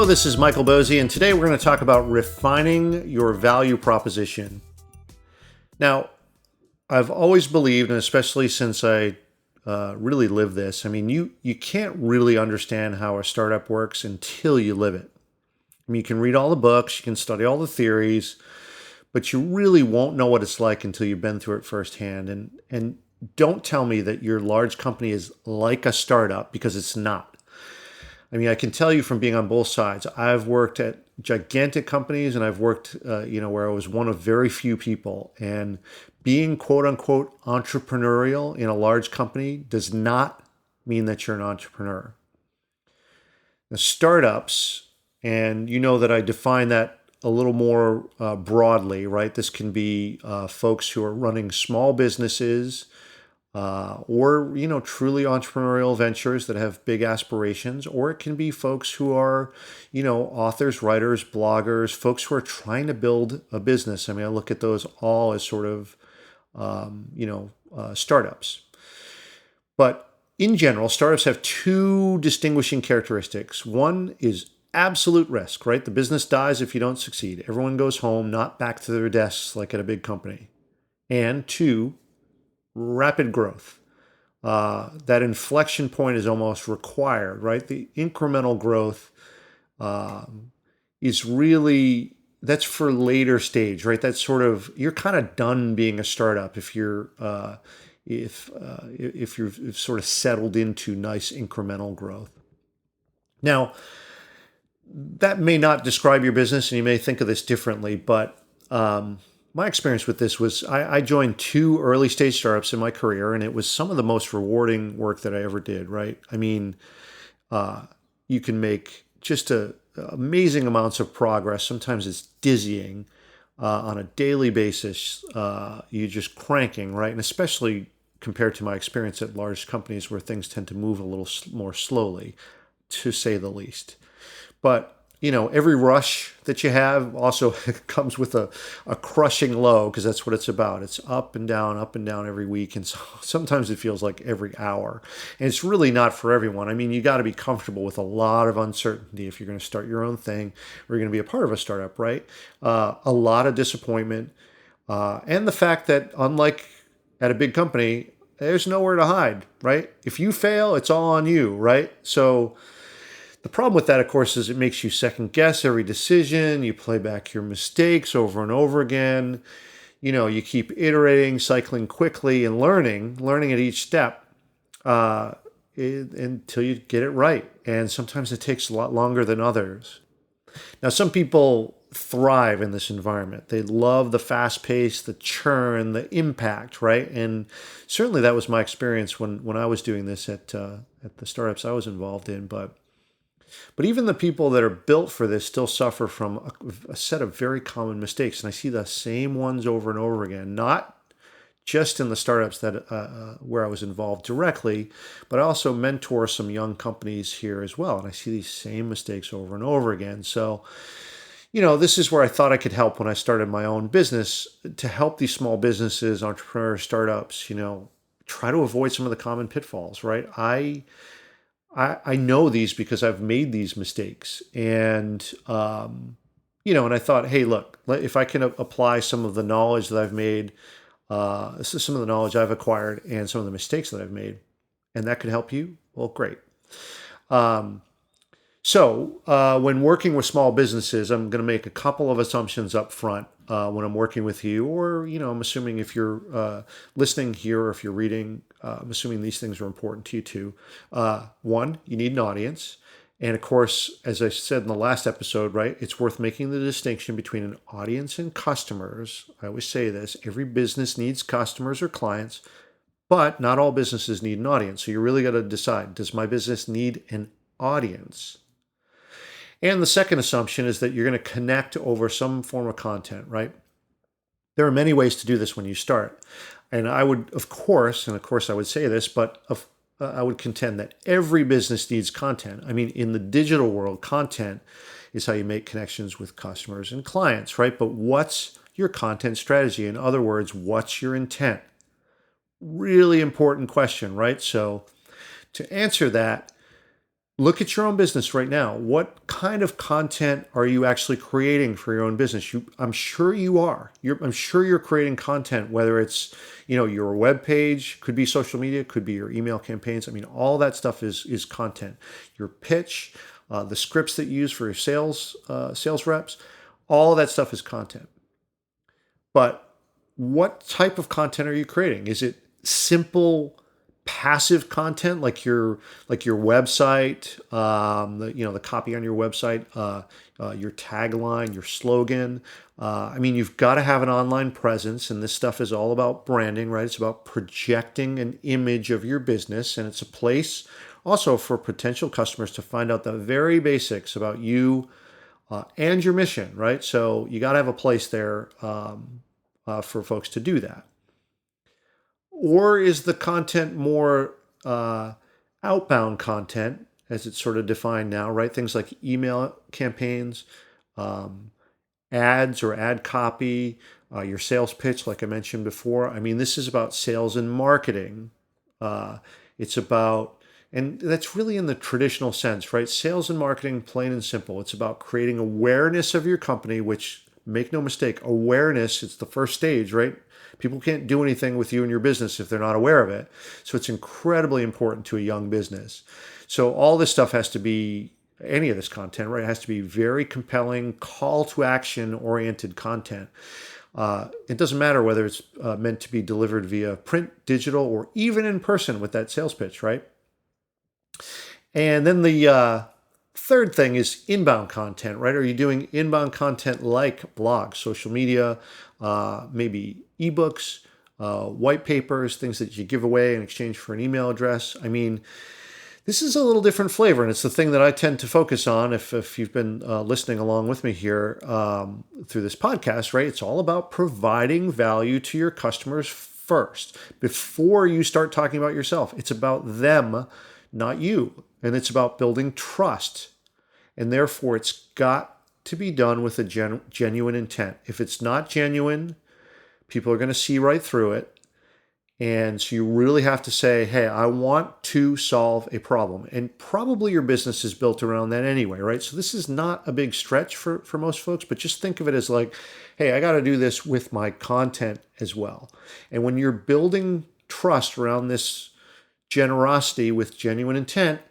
this is Michael Bosey, and today we're going to talk about refining your value proposition. Now, I've always believed, and especially since I really live this, you can't really understand how a startup works until you live it. You can read all the books, you can study all the theories, but you really won't know what it's like until you've been through it firsthand. And don't tell me that your large company is like a startup, because it's not. I can tell you from being on both sides. I've worked at gigantic companies, and I've worked, where I was one of very few people. And being quote unquote entrepreneurial in a large company does not mean that you're an entrepreneur. Now, startups, and you know that I define that a little more broadly, right? This can be folks who are running small businesses, or truly entrepreneurial ventures that have big aspirations, or it can be folks who are authors, writers, bloggers, folks who are trying to build a business. I look at those all as sort of startups. But in general, startups have two distinguishing characteristics. One is absolute risk, right? The business dies if you don't succeed. Everyone goes home, not back to their desks like at a big company. And two, rapid growth. That inflection point is almost required, right? The incremental growth is really, that's for later stage, right? That's sort of, you're kind of done being a startup if you're if you've sort of settled into nice incremental growth. Now, that may not describe your business, and you may think of this differently, but my experience with this was I joined two early stage startups in my career, and it was some of the most rewarding work that I ever did, right? You can make just amazing amounts of progress. Sometimes it's dizzying on a daily basis. You're just cranking, right? And especially compared to my experience at large companies where things tend to move a little more slowly, to say the least. But every rush that you have also comes with a crushing low, because that's what it's about. It's up and down every week. And so sometimes it feels like every hour. And it's really not for everyone. You got to be comfortable with a lot of uncertainty if you're going to start your own thing, or you're going to be a part of a startup, right? A lot of disappointment. And the fact that, unlike at a big company, there's nowhere to hide, right? If you fail, it's all on you, right? So the problem with that, of course, is it makes you second guess every decision. You play back your mistakes over and over again. You keep iterating, cycling quickly, and learning at each step until you get it right. And sometimes it takes a lot longer than others. Now, some people thrive in this environment. They love the fast pace, the churn, the impact, right? And certainly that was my experience when I was doing this at the startups I was involved in. But even the people that are built for this still suffer from a set of very common mistakes. And I see the same ones over and over again, not just in the startups that where I was involved directly, but I also mentor some young companies here as well. And I see these same mistakes over and over again. So, this is where I thought I could help when I started my own business, to help these small businesses, entrepreneurs, startups, try to avoid some of the common pitfalls, right? I know these because I've made these mistakes, and and I thought, hey, look, if I can apply some of the knowledge that I've made, some of the knowledge I've acquired, and some of the mistakes that I've made, and that could help you, well, great. So when working with small businesses, I'm going to make a couple of assumptions up front when I'm working with you, or, I'm assuming if you're listening here, or if you're reading, I'm assuming these things are important to you too. One, you need an audience. And of course, as I said in the last episode, right, it's worth making the distinction between an audience and customers. I always say this: every business needs customers or clients, but not all businesses need an audience. So you really got to decide, does my business need an audience? And the second assumption is that you're going to connect over some form of content, right? There are many ways to do this when you start. And I would, of course I would say this, but I would contend that every business needs content. In the digital world, content is how you make connections with customers and clients, right? But what's your content strategy? In other words, what's your intent? Really important question, right? So to answer that, look at your own business right now. What kind of content are you actually creating for your own business? I'm sure you are. I'm sure you're creating content, whether it's, your web page, could be social media, could be your email campaigns. I mean, all that stuff is content. Your pitch, the scripts that you use for your sales reps, all that stuff is content. But what type of content are you creating? Is it simple, passive content like your website, the copy on your website, your tagline, your slogan? You've got to have an online presence, and this stuff is all about branding, right? It's about projecting an image of your business, and it's a place also for potential customers to find out the very basics about you and your mission, right? So you got to have a place there for folks to do that. Or is the content more outbound content, as it's sort of defined now, right? Things like email campaigns, ads or ad copy, your sales pitch, like I mentioned before. This is about sales and marketing. It's about, and that's really in the traditional sense, right? Sales and marketing, plain and simple. It's about creating awareness of your company, which, make no mistake, awareness, it's the first stage, right? People can't do anything with you and your business if they're not aware of it. So it's incredibly important to a young business. So all this stuff has to be, any of this content, right, it has to be very compelling, call to action oriented content. It doesn't matter whether it's meant to be delivered via print, digital, or even in person with that sales pitch, right? And then the third thing is inbound content, right? Are you doing inbound content like blogs, social media, maybe ebooks, white papers, things that you give away in exchange for an email address? This is a little different flavor, and it's the thing that I tend to focus on if you've been listening along with me here through this podcast, right? It's all about providing value to your customers first before you start talking about yourself. It's about them, not you, and it's about building trust, and therefore it's got to be done with a genuine intent. If it's not genuine, people are going to see right through it. And so you really have to say, hey, I want to solve a problem. And probably your business is built around that anyway, right? So this is not a big stretch for most folks, but just think of it as like, hey, I got to do this with my content as well. And when you're building trust around this generosity with genuine intent,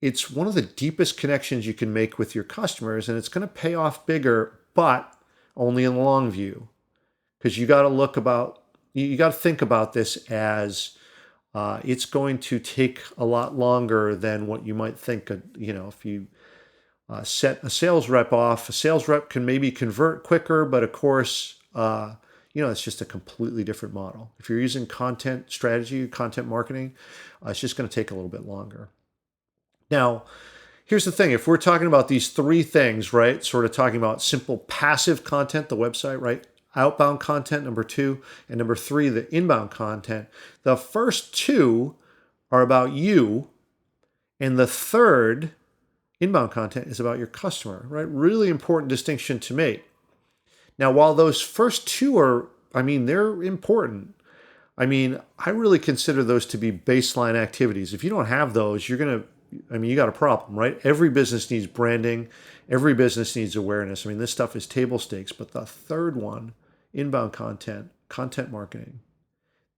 it's one of the deepest connections you can make with your customers, and it's going to pay off bigger, but only in the long view. Because you got to think about this as it's going to take a lot longer than what you might think. If you set a sales rep off, a sales rep can maybe convert quicker, but of course, it's just a completely different model. If you're using content strategy, content marketing, it's just going to take a little bit longer. Now, here's the thing. If we're talking about these three things, right, sort of talking about simple passive content, the website, right, outbound content, number 2, and number 3, the inbound content. The first 2 are about you, and the third, inbound content, is about your customer, right? Really important distinction to make. Now, while those first 2 are, they're important. I really consider those to be baseline activities. If you don't have those, you got a problem, right? Every business needs branding. Every business needs awareness. This stuff is table stakes. But the third one, inbound content, content marketing,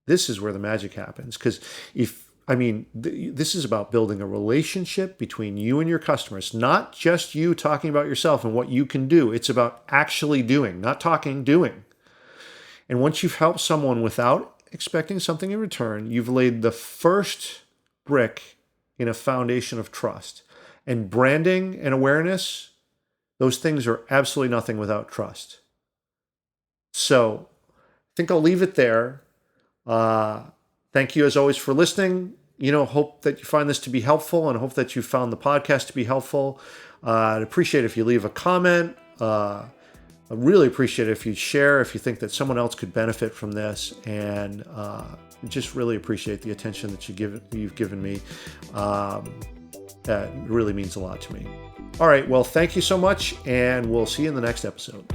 this is where the magic happens. Because this is about building a relationship between you and your customers, not just you talking about yourself and what you can do. It's about actually doing, not talking, doing. And once you've helped someone without expecting something in return, you've laid the first brick in a foundation of trust. And branding and awareness, those things are absolutely nothing without trust. So I think I'll leave it there. Thank you as always for listening. Hope that you find this to be helpful, and hope that you found the podcast to be helpful. I'd appreciate it if you leave a comment. I really appreciate it if you share, if you think that someone else could benefit from this, and just really appreciate the attention that you've given me. That really means a lot to me. All right, well, thank you so much, and we'll see you in the next episode.